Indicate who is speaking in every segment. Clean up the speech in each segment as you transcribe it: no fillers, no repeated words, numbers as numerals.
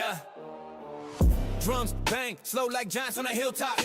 Speaker 1: Yeah. Drums bang, slow like giants on a hilltop.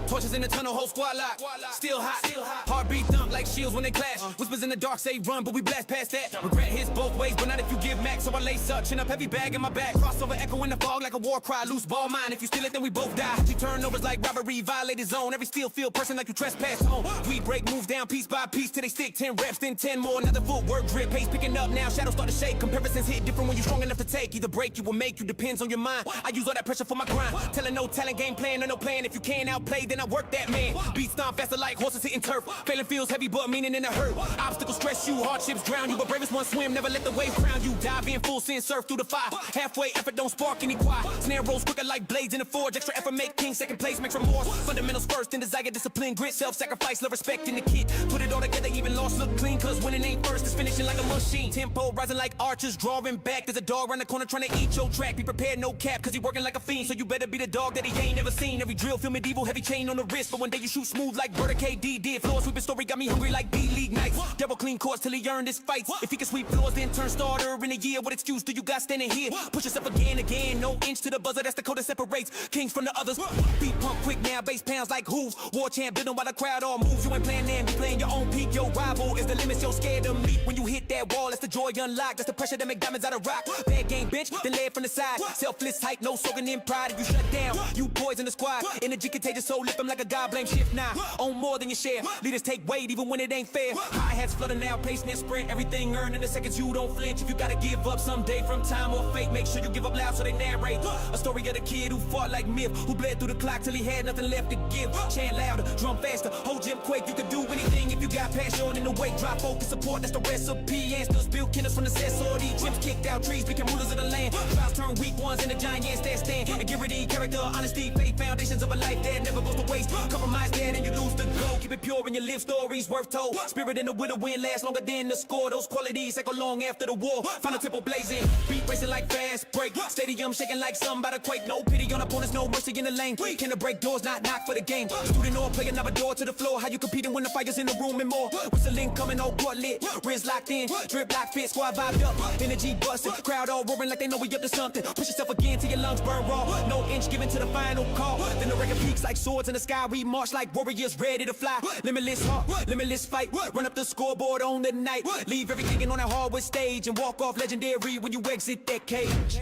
Speaker 1: Torches in the tunnel, whole squad lock. Still hot. Heartbeat thump like shields when they clash. Whispers in the dark say run, but we blast past that. Regret hits both ways, but not if you give max. So I lace up, chin up, heavy bag in my back. Crossover echo in the fog like a war cry. Loose ball mine, if you steal it, then we both die. She turnovers like robbery, violated zone. Every steel field person like you trespass home. We break, move down piece by piece till they stick. 10 reps, then 10 more. Another footwork drip, pace picking up now. Shadows start to shake. Comparisons hit different when you're strong enough to take. Either break you or make you, depends on your mind. I use all that pressure for my grind. Telling no talent, game plan or no plan. If you can't outplay, then I work that man. Beat stomp faster like horses hitting turf. Failing feels heavy, but meaning in a hurt. Obstacles stress you, hardships drown you. But bravest one swim, never let the waves drown you. Dive in full sin, surf through the fire. Halfway effort don't spark any quiet. Snare rolls quicker like blades in a forge. Extra effort make king, second place makes remorse. Fundamentals first, then desire, discipline, grit, self-sacrifice, love, respect in the kit. Put it all together, even lost look clean. Cause winning ain't first, it's finishing like a machine. Tempo rising like archers, drawing back. There's a dog around the corner trying to eat your track. Be prepared, no cap, cause he working like a fiend. So you better be the dog that he ain't never seen. Every drill feel medieval, heavy chain on the wrist. But one day you shoot smooth like Berta KD did. Floor sweeping story got me hungry like B-League nights. Double clean courts till he earned his fights. If he can sweep floors, then turn starter in a year. What excuse do you got standing here? Push yourself again. No inch to the buzzer, that's the code that separates kings from the others. Beat pump quick now, bass pounds like hooves. War champ building while the crowd all moves. You ain't playing them, you playing your own peak. Your rival is the limits you're scared to meet. When you hit that wall, that's the joy unlocked. That's the pressure that make diamonds out of rock. Bad game bench, then lay it from the side. Selfless hype, no soaking in pride. If you shut down, you poison the squad. Energy contagious, so lift them like a god. Blame shift now. Own more than your share. Leaders take weight even when it ain't fair. Hi-hats flutter now, pace and sprint. Everything earned in the seconds you don't flinch. If you gotta give up someday from time or fate, make sure you give up loud so they narrate. A story of the kid who fought like myth, who bled through the clock till he had nothing left to give. Chant louder, drum faster, whole gym quake. You can do anything if you got passion in the weight. Drop focus, support, that's the recipe. Answers build killers from the cess. All these dreams kicked out trees, became rulers of the land. Trials turn weak ones into giants that stand. Integrity, character, honesty, faith, foundations of a life that never goes to waste. Compromise that and you lose the goal. Keep it pure and you live stories worth told. Spirit in the will win lasts longer than the score. Those qualities echo long after the war. Final tempo blazing, beat racing like fast break. Stadium shaking like somebody quake. No pity on opponents, no mercy in the lane. Can the break doors, not knock for the game. Student or play another door to the floor. How you competing when the fire's in the room and more? Whistling coming, all court lit. Wrist locked in, drip lock fit, squad vibed up. Energy busting, crowd all roaring like they know we up to something. Push yourself again till your lungs burn raw. No inch given to the final call. Then the record peaks like swords in the sky. We march like warriors ready to fly. Limitless heart, limitless fight. Run up the scoreboard on the night. Leave everything on that hardwood stage and walk off legendary when you exit that cage.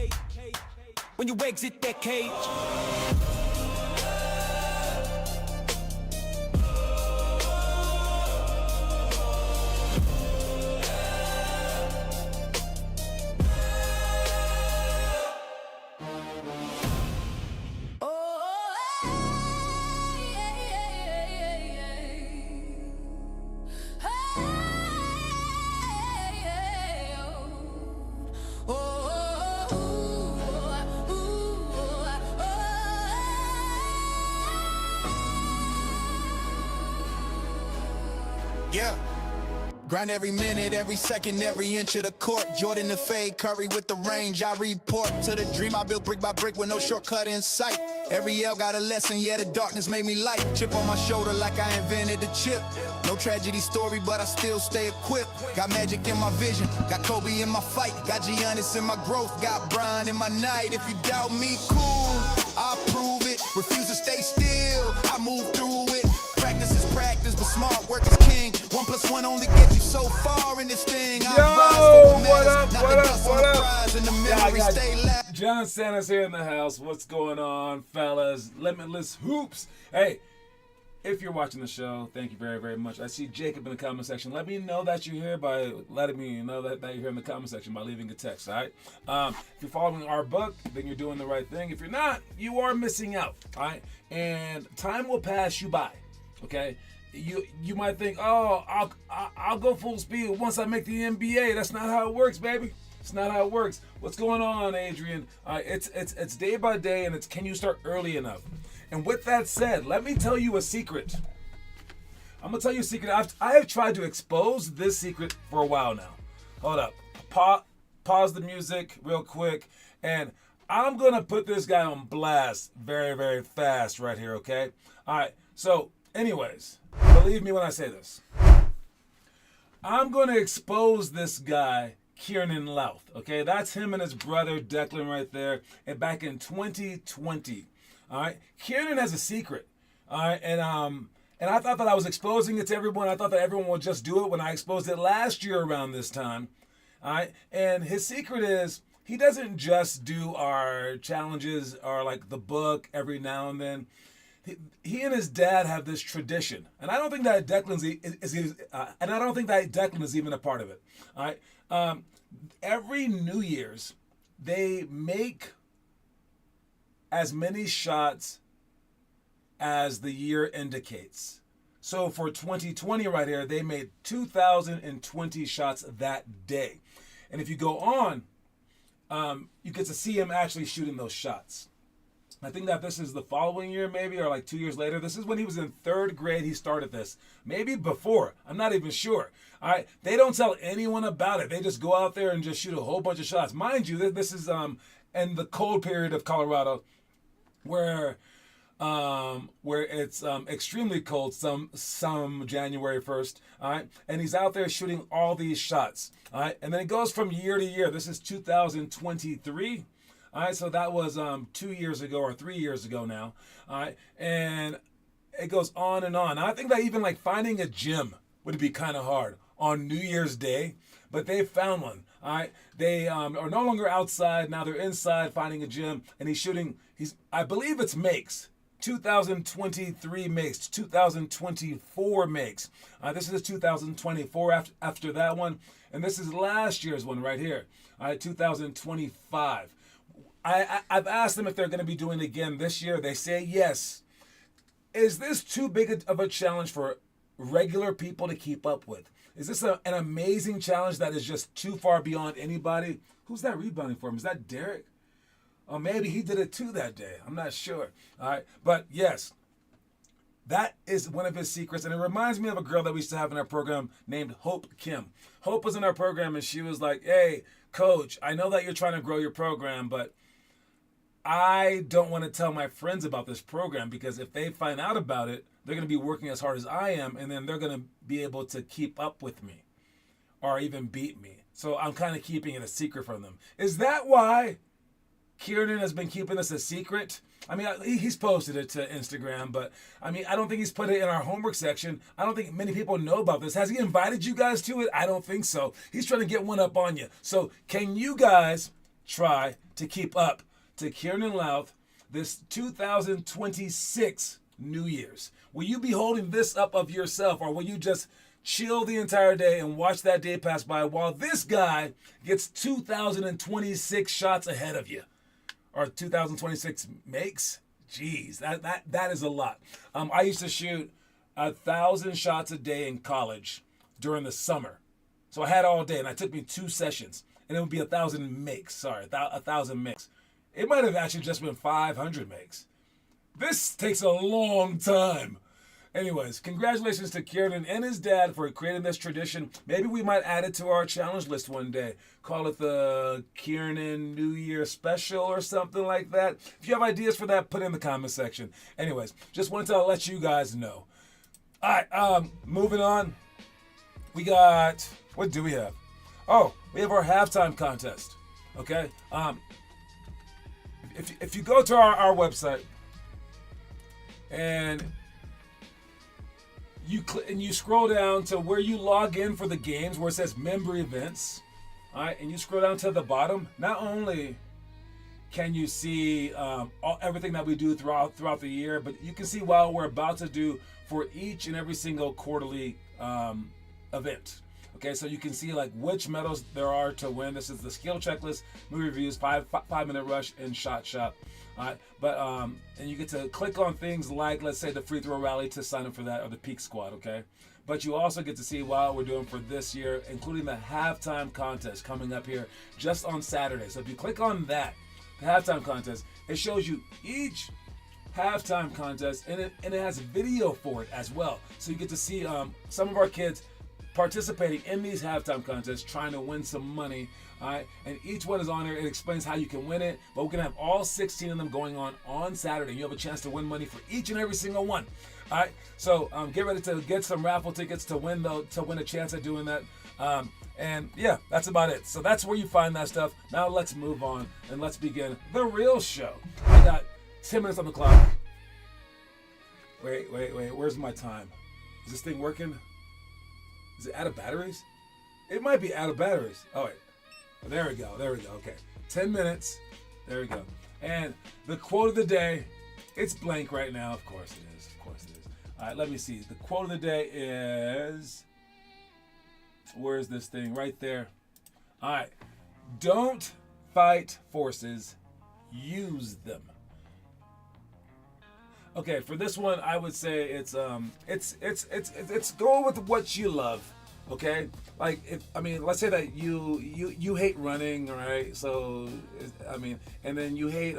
Speaker 1: When you exit that cage.
Speaker 2: Yeah. Grind every minute, every second, every inch of the court. Jordan the fade, Curry with the range. I report to the dream I built brick by brick with no shortcut in sight. Every L got a lesson, yeah, the darkness made me light. Chip on my shoulder like I invented the chip. No tragedy story, but I still stay equipped. Got magic in my vision, got Kobe in my fight. Got Giannis in my growth, got Brian in my night. If you doubt me, cool, I'll prove it. Refuse to stay still, I move through it. Practice is practice, but smart work is king. 1 + 1 only gets you so far in this thing.
Speaker 3: Yo, what up?
Speaker 2: Yeah,
Speaker 3: John Santa's here in the house. What's going on, fellas? Limitless Hoops. Hey, if you're watching the show, thank you very, very much. I see Jacob in the comment section. Let me know that you're here by letting me know that you're here in the comment section by leaving a text, all right? If you're following our book, then you're doing the right thing. If you're not, you are missing out, all right? And time will pass you by, okay? You might think, oh, I'll go full speed once I make the NBA. That's not how it works, baby. It's not how it works. What's going on, Adrian? It's day by day, and it's can you start early enough? And with that said, let me tell you a secret. I'm gonna tell you a secret. I have tried to expose this secret for a while now. Hold up. Pause the music real quick, and I'm gonna put this guy on blast very, very fast right here. Okay. All right. So, anyways. Believe me when I say this. I'm going to expose this guy Kiernan Louth. Okay, that's him and his brother Declan right there. And back in 2020, all right, Kiernan has a secret. All right, and I thought that I was exposing it to everyone. I thought that everyone would just do it when I exposed it last year around this time. All right, and his secret is he doesn't just do our challenges or like the book every now and then. He and his dad have this tradition, and I don't think that Declan is even a part of it. All right, every New Year's they make as many shots as the year indicates. So for 2020 right here, they made 2,020 shots that day, and if you go on, you get to see him actually shooting those shots. I think that this is the following year, maybe, or like 2 years later. This is when he was in 3rd grade. He started this. Maybe before. I'm not even sure. All right. They don't tell anyone about it. They just go out there and just shoot a whole bunch of shots. Mind you, this is in the cold period of Colorado, where it's extremely cold. Some January 1st. All right. And he's out there shooting all these shots. All right. And then it goes from year to year. This is 2023. All right, so that was 2 years ago or 3 years ago now. All right, and it goes on and on. I think that even like finding a gym would be kind of hard on New Year's Day, but they found one. All right, they are no longer outside now; they're inside finding a gym, and he's shooting. I believe it's makes. 2023 makes, 2024 makes. This is 2024 after that one, and this is last year's one right here. All right, 2025. I've asked them if they're going to be doing it again this year. They say yes. Is this too big of a challenge for regular people to keep up with? Is this an amazing challenge that is just too far beyond anybody? Who's that rebounding for him? Is that Derek? Or maybe he did it too that day. I'm not sure. All right. But yes, that is one of his secrets. And it reminds me of a girl that we used to have in our program named Hope Kim. Hope was in our program and she was like, hey, coach, I know that you're trying to grow your program, but I don't want to tell my friends about this program because if they find out about it, they're going to be working as hard as I am, and then they're going to be able to keep up with me or even beat me. So I'm kind of keeping it a secret from them. Is that why Kiernan has been keeping this a secret? I mean, he's posted it to Instagram, but I mean, I don't think he's put it in our homework section. I don't think many people know about this. Has he invited you guys to it? I don't think so. He's trying to get one up on you. So can you guys try to keep up to Kiernan Louth this 2026 New Year's? Will you be holding this up of yourself, or will you just chill the entire day and watch that day pass by while this guy gets 2026 shots ahead of you? Or 2026 makes? Jeez, that is a lot. I used to shoot 1,000 shots a day in college during the summer. So I had all day, and it took me 2 sessions. And it would be 1,000 makes. Sorry, 1,000 makes. It might have actually just been 500 makes. This takes a long time. Anyways, congratulations to Kiernan and his dad for creating this tradition. Maybe we might add it to our challenge list one day. Call it the Kiernan New Year Special or something like that. If you have ideas for that, put it in the comment section. Anyways, just wanted to let you guys know. All right, moving on. We got, what do we have? Oh, we have our halftime contest. Okay. If you go to our website and you scroll down to where you log in for the games, where it says member events, all right, and you scroll down to the bottom, not only can you see everything that we do throughout the year, but you can see what we're about to do for each and every single quarterly event. Okay, so you can see like which medals there are to win. This is the skill checklist, movie reviews, 5-minute rush, and shot shop. All right, but and you get to click on things like, let's say, the free throw rally to sign up for that, or the peak squad. Okay, but you also get to see what we're doing for this year, including the halftime contest coming up here just on Saturday. So if you click on that, the halftime contest, it shows you each halftime contest, and it has video for it as well. So you get to see some of our kids participating in these halftime contests, trying to win some money. All right, and each one is on there. It explains how you can win it, but we're gonna have all 16 of them going on Saturday. You have a chance to win money for each and every single one. All right, so get ready to get some raffle tickets to win a chance at doing that. And yeah, that's about it. So that's where you find that stuff. Now let's move on and let's begin the real show. I got 10 minutes on the clock. Wait. Where's my time? Is this thing working? Is it out of batteries? It might be out of batteries. Oh, wait. There we go. Okay. 10 minutes. There we go. And the quote of the day, it's blank right now. Of course it is. All right, let me see. The quote of the day is... Where's this thing? Right there. All right. Don't fight forces. Use them. Okay, for this one, I would say it's go with what you love. Okay, like let's say that you hate running, right? So and then you hate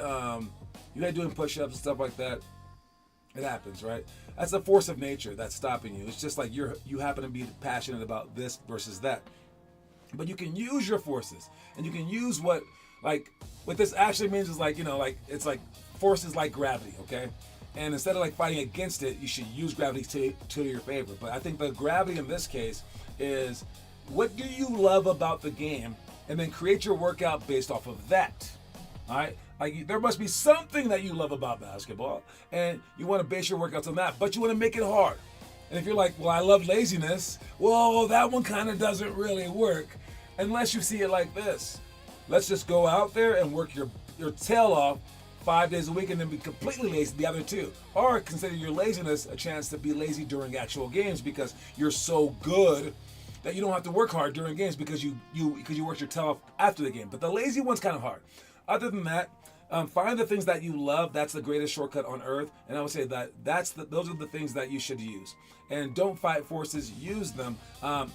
Speaker 3: doing push-ups and stuff like that. It happens, right? That's a force of nature that's stopping you. It's just like you happen to be passionate about this versus that. But you can use your forces, and you can use what this actually means is it's like forces like gravity, okay? And instead of fighting against it, you should use gravity to your favor. But I think the gravity in this case is, what do you love about the game? And then create your workout based off of that. All right? There must be something that you love about basketball, and you want to base your workouts on that, but you want to make it hard. And if you're like, well, I love laziness, well, that one kind of doesn't really work unless you see it like this. Let's just go out there and work your tail off 5 days a week and then be completely lazy the other 2. Or consider your laziness a chance to be lazy during actual games because you're so good that you don't have to work hard during games because you work your tail off after the game. But the lazy one's kind of hard. Other than that, find the things that you love. That's the greatest shortcut on earth. And I would say that those are the things that you should use. And don't fight forces, use them.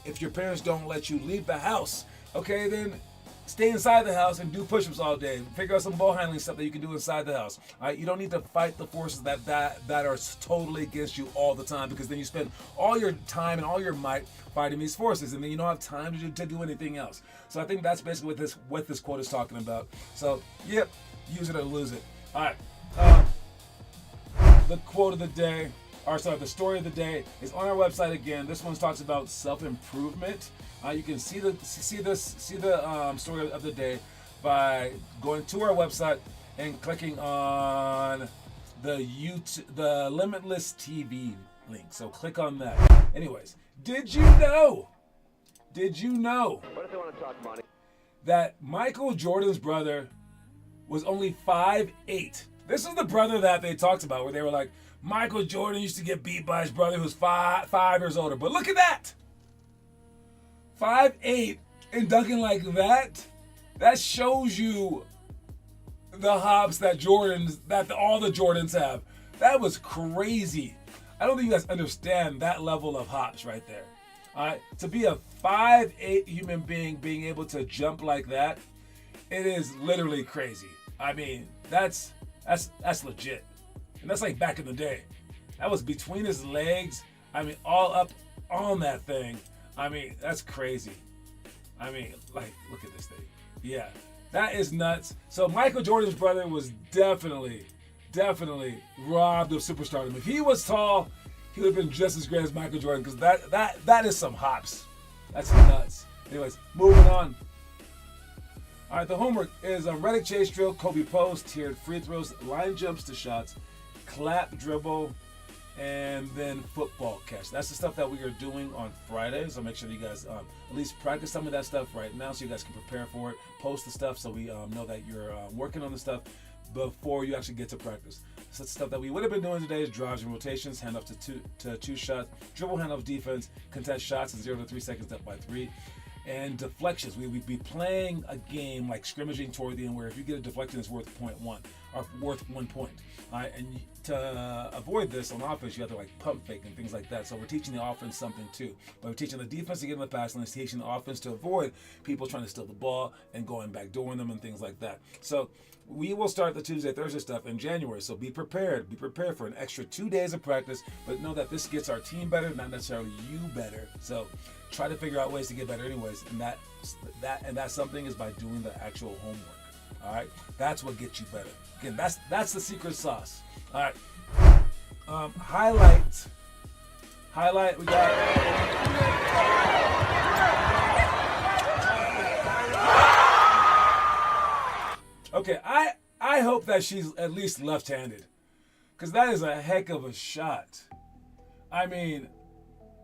Speaker 3: If your parents don't let you leave the house, okay, then stay inside the house and do push-ups all day. Figure out some ball handling stuff that you can do inside the house. All right, you don't need to fight the forces that are totally against you all the time, because then you spend all your time and all your might fighting these forces, and then you don't have time to do anything else. So I think that's basically what this quote is talking about. So, yep, use it or lose it. All right, the quote of the day, the story of the day is on our website again. This one talks about self-improvement. You can see the story of the day by going to our website and clicking on the Limitless TV link. So click on that. Anyways, did you know? What if they want to talk money? That Michael Jordan's brother was only 5'8". This is the brother that they talked about, where they were like, Michael Jordan used to get beat by his brother who's 5 years older. But look at that! 5'8" and dunking like that. That shows you the hops that all the Jordans have. That was crazy. I don't think you guys understand that level of hops right there. All right, to be a 5'8" human being being able to jump like that, it is literally crazy. I mean, that's legit. And that's like back in the day. That was between his legs. I mean, all up on that thing. I mean, that's crazy. I mean, look at this thing. Yeah, that is nuts. So Michael Jordan's brother was definitely robbed of superstardom. If he was tall, he would have been just as great as Michael Jordan, because that is some hops. That's nuts. Anyways, moving on. All right, the homework is a Reddick chase drill, Kobe post, tiered free throws, line jumps to shots, clap dribble, and then football catch. That's the stuff that we are doing on Friday. So make sure that you guys at least practice some of that stuff right now so you guys can prepare for it. Post the stuff so we know that you're working on the stuff before you actually get to practice. So the stuff that we would have been doing today is drives and rotations, handoff to two shots, dribble handoff defense, contest shots in 0 to 3 seconds up by 3. And deflections. We would be playing a game like scrimmaging toward the end, where if you get a deflection, it's worth 0.1 or worth 1 point. And to avoid this on offense, you have to pump fake and things like that. So we're teaching the offense something too. But we're teaching the defense to get in the pass lane, teaching the offense to avoid people trying to steal the ball and going back dooring them and things like that. So we will start the Tuesday, Thursday stuff in January. So be prepared. Be prepared for an extra 2 days of practice. But know that this gets our team better, not necessarily you better. So try to figure out ways to get better anyways. And that something is by doing the actual homework. All right, that's what gets you better. Again, that's the secret sauce. All right, highlight. We got Okay, I hope that she's at least left-handed, because that is a heck of a shot. I mean,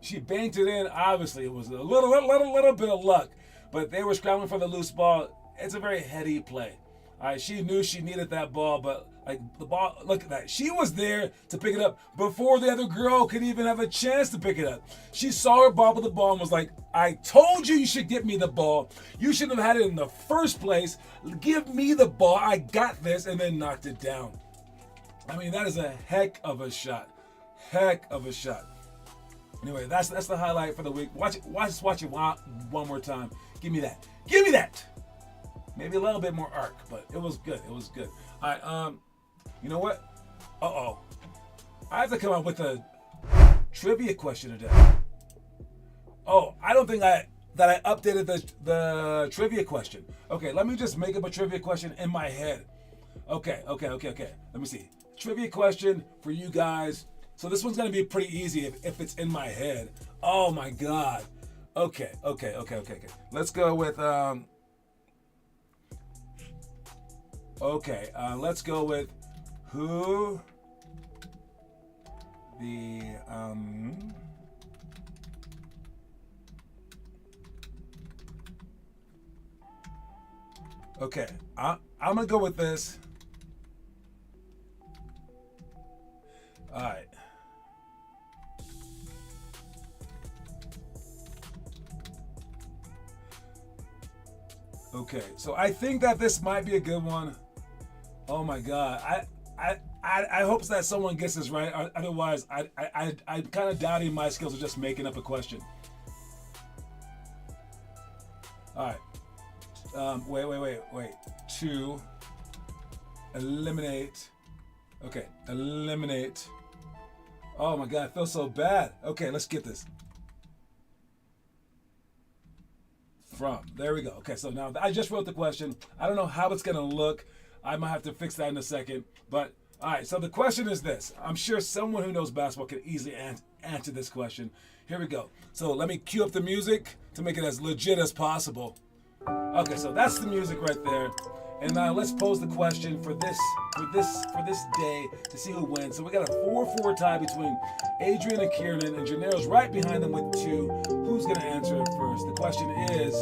Speaker 3: she banked it in. Obviously, it was a little bit of luck, but they were scrambling for the loose ball. It's a very heady play. All right, she knew she needed that ball, but like the ball, look at that. She was there to pick it up before the other girl could even have a chance to pick it up. She saw her bobble the ball and was like, I told you should get me the ball. You shouldn't have had it in the first place. Give me the ball. I got this, and then knocked it down. I mean, that is a heck of a shot. Heck of a shot. Anyway, that's the highlight for the week. Watch it one more time. Give me that. Give me that. Maybe a little bit more arc, but it was good. It was good. All right, you know what? Uh-oh. I have to come up with a trivia question today. Oh, I don't think that I updated the trivia question. Okay, let me just make up a trivia question in my head. Okay. Let me see. Trivia question for you guys. So this one's going to be pretty easy if it's in my head. Oh, my God. Okay. Let's go with... Okay, let's go with who the okay, I'm gonna go with this. All right. Okay, so I think that this might be a good one. Oh my God, I hope that someone gets this right. Otherwise, I'm kind of doubting my skills of just making up a question. All right. Wait. To eliminate. Okay, eliminate. Oh my God, I feel so bad. Okay, let's get this. From. There we go. Okay, so now I just wrote the question. I don't know how it's going to look. I might have to fix that in a second. But, all right, so the question is this. I'm sure someone who knows basketball can easily answer this question. Here we go. So let me cue up the music to make it as legit as possible. Okay, so that's the music right there. And now let's pose the question for this day to see who wins. So we got a 4-4 tie between Adrian and Kieran, and Janero's right behind them with 2. Who's gonna answer it first? The question is,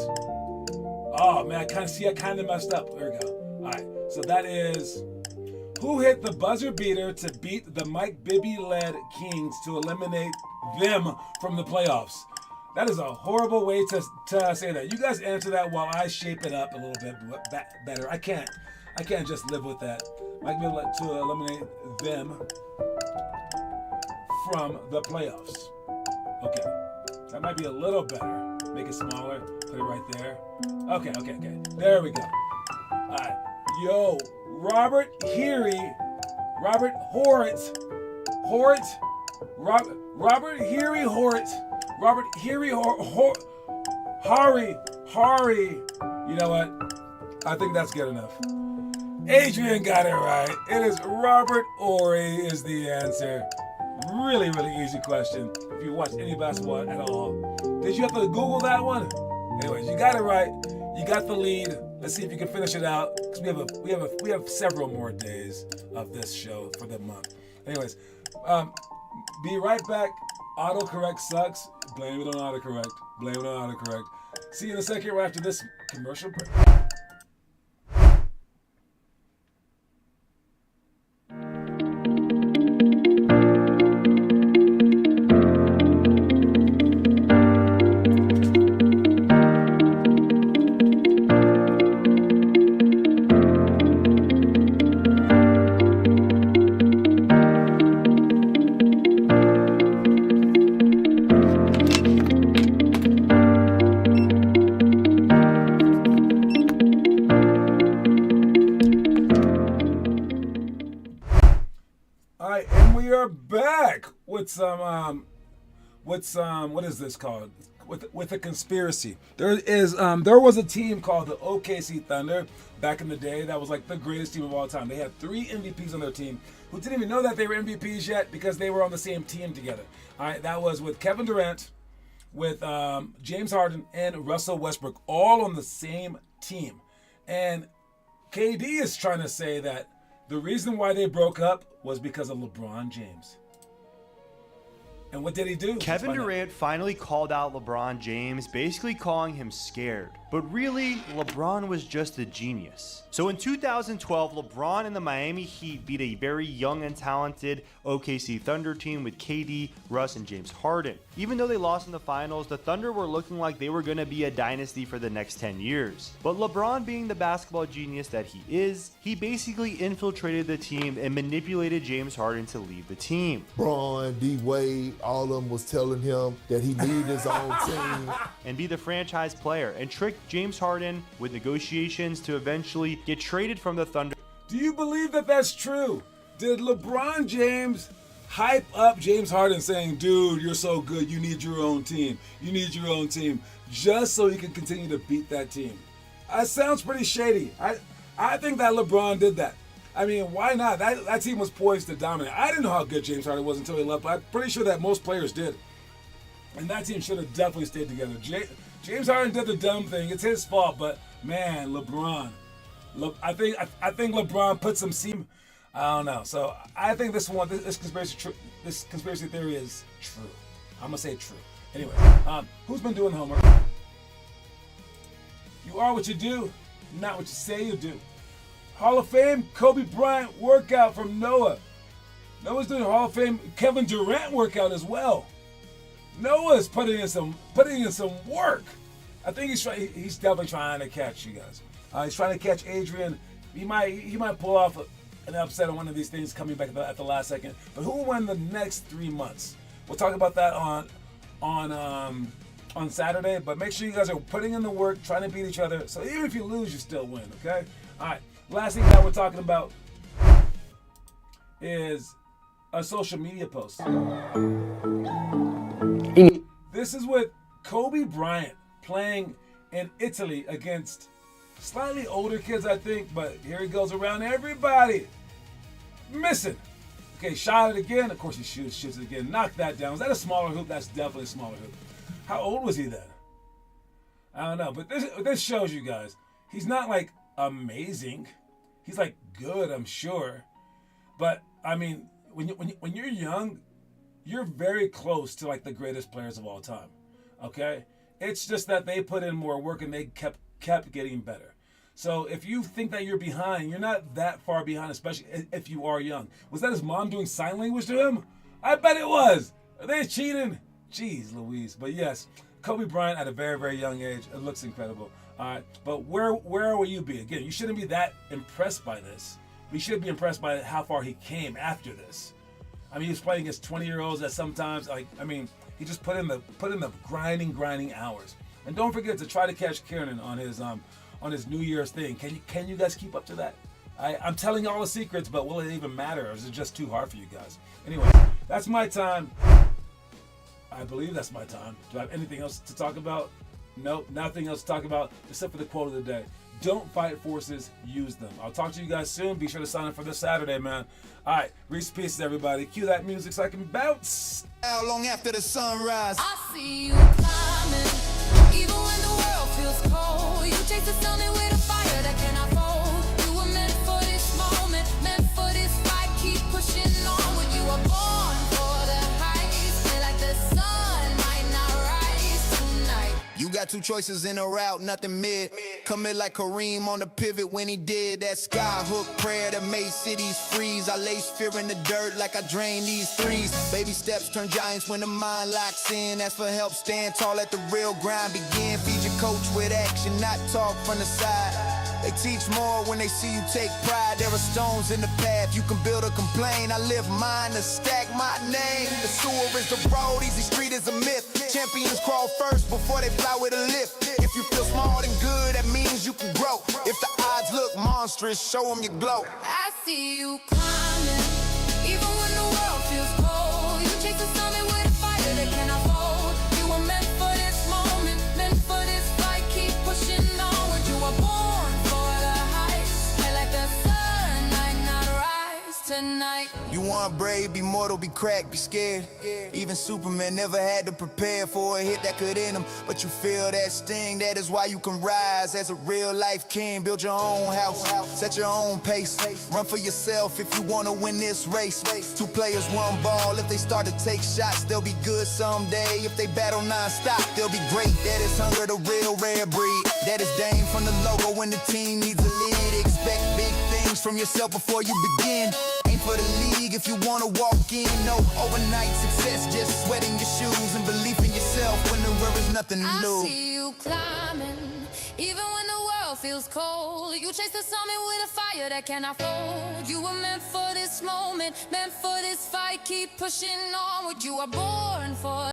Speaker 3: oh man, I kind of messed up. There we go. All right, so that is, who hit the buzzer beater to beat the Mike Bibby-led Kings to eliminate them from the playoffs? That is a horrible way to say that. You guys answer that while I shape it up a little bit better. I can't just live with that. Mike Bibby to eliminate them from the playoffs. Okay, that might be a little better. Make it smaller. Put it right there. Okay. There we go. All right. Yo, Robert Heary Hort. Hari. You know what? I think that's good enough. Adrian got it right. It is Robert Horry is the answer. Really, really easy question. If you watch any basketball at all. Did you have to Google that one? Anyways, you got it right. You got the lead. Let's see if you can finish it out, because we have several more days of this show for the month. Anyways, be right back. Autocorrect sucks. Blame it on autocorrect. See you in a second right after this commercial break. What is this called? With a conspiracy. There was a team called the OKC Thunder back in the day that was like the greatest team of all time. They had 3 MVPs on their team who didn't even know that they were MVPs yet because they were on the same team together. All right, that was with Kevin Durant, with James Harden, and Russell Westbrook, all on the same team. And KD is trying to say that the reason why they broke up was because of LeBron James. And what did he do?
Speaker 4: Kevin Durant finally called out LeBron James, basically calling him scared. But really, LeBron was just a genius. So in 2012, LeBron and the Miami Heat beat a very young and talented OKC Thunder team with KD, Russ, and James Harden. Even though they lost in the finals, the Thunder were looking like they were going to be a dynasty for the next 10 years. But LeBron, being the basketball genius that he is, he basically infiltrated the team and manipulated James Harden to leave the team.
Speaker 5: Braun, D-Wade, all of them was telling him that he needed his own team.
Speaker 4: And be the franchise player, and tricked James Harden with negotiations to eventually get traded from the Thunder.
Speaker 3: Do you believe that that's true? Did LeBron James hype up James Harden saying, dude, you're so good, you need your own team. You need your own team. Just so he can continue to beat that team. That sounds pretty shady. I think that LeBron did that. I mean, why not? That team was poised to dominate. I didn't know how good James Harden was until he left, but I'm pretty sure that most players did. And that team should have definitely stayed together. James Harden did the dumb thing. It's his fault, but man, LeBron. I think LeBron put some seam. I don't know. So I think this conspiracy theory is true. I'm gonna say true. Anyway, who's been doing homework? You are what you do, not what you say you do. Hall of Fame Kobe Bryant workout from Noah. Noah's doing Hall of Fame Kevin Durant workout as well. Noah's putting in some work. I think he's definitely trying to catch you guys. He's trying to catch Adrian. He might pull off an upset on one of these things coming back at the last second. But who will win the next 3 months? We'll talk about that on Saturday. But make sure you guys are putting in the work, trying to beat each other. So even if you lose, you still win. Okay. All right. Last thing that we're talking about is a social media post. This is with Kobe Bryant playing in Italy against slightly older kids, I think, but here he goes around everybody. Missing. Okay, shot it again. Of course he shoots it again. Knock that down. Was that a smaller hoop? That's definitely a smaller hoop. How old was he then? I don't know, but this shows you guys. He's not like amazing. He's like good, I'm sure. But I mean, when you're young, you're very close to like the greatest players of all time. Okay? It's just that they put in more work and they kept getting better. So if you think that you're behind, you're not that far behind, especially if you are young. Was that his mom doing sign language to him? I bet it was. Are they cheating? Jeez Louise. But yes, Kobe Bryant at a very, very young age. It looks incredible. All right, but where will you be? Again, you shouldn't be that impressed by this. We should be impressed by how far he came after this. I mean, he was playing against 20-year-olds that sometimes, he just put in the grinding hours. And don't forget to try to catch Kieran on his New Year's thing. Can you guys keep up to that? I'm telling you all the secrets, but will it even matter, or is it just too hard for you guys? Anyway, that's my time. I believe that's my time. Do I have anything else to talk about? Nope, nothing else to talk about except for the quote of the day. Don't fight forces, use them. I'll talk to you guys soon. Be sure to sign up for this Saturday, man. All right, Reese Pieces, everybody. Cue that music so I can bounce.
Speaker 2: How long after the sunrise?
Speaker 6: I see you climbing, even when the world feels cold. You chase the sun with a fire that cannot fold. You were meant for this moment, meant for this fight. Keep pushing on when you were born for the heights. Feel like the sun might not rise tonight.
Speaker 2: You got two choices in a route, nothing mid. Commit like Kareem on the pivot when he did that sky hook prayer that made cities freeze. I lace fear in the dirt like I drain these threes. Baby steps turn giants when the mind locks in. Ask for help, stand tall, let the real grind begin. Feed your coach with action, not talk from the side. They teach more when they see you take pride. There are stones in the path, you can build or complain. I live mine to stack my name. The sewer is the road, easy street is a myth. Champions crawl first before they fly with a lift. If you feel small and good, that means you can grow. If the odds look monstrous, show them your glow.
Speaker 6: I see you climbing, even when the world feels cold. You chase the sun with a fire that cannot fold. You were meant for this moment, meant for this fight. Keep pushing onward. You were born for the heights. Feel like the sun might not rise tonight.
Speaker 2: You want brave, be mortal, be cracked, be scared. Even Superman never had to prepare for a hit that could end him. But you feel that sting, that is why you can rise as a real life king. Build your own house, set your own pace. Run for yourself if you wanna win this race. Two players, one ball. If they start to take shots, they'll be good someday. If they battle non-stop, they'll be great. That is Hunger, the real rare breed. That is Dame from the logo when the team needs a lead. Expect big things from yourself before you begin. Aim for the league if you wanna walk in. No overnight success, just sweating your shoes and belief in yourself when there is nothing to
Speaker 6: I
Speaker 2: lose.
Speaker 6: see you climbing, even when the world feels cold. You chase the summit with a fire that cannot fold. You were meant for this moment, meant for this fight. Keep pushing onward. You are born for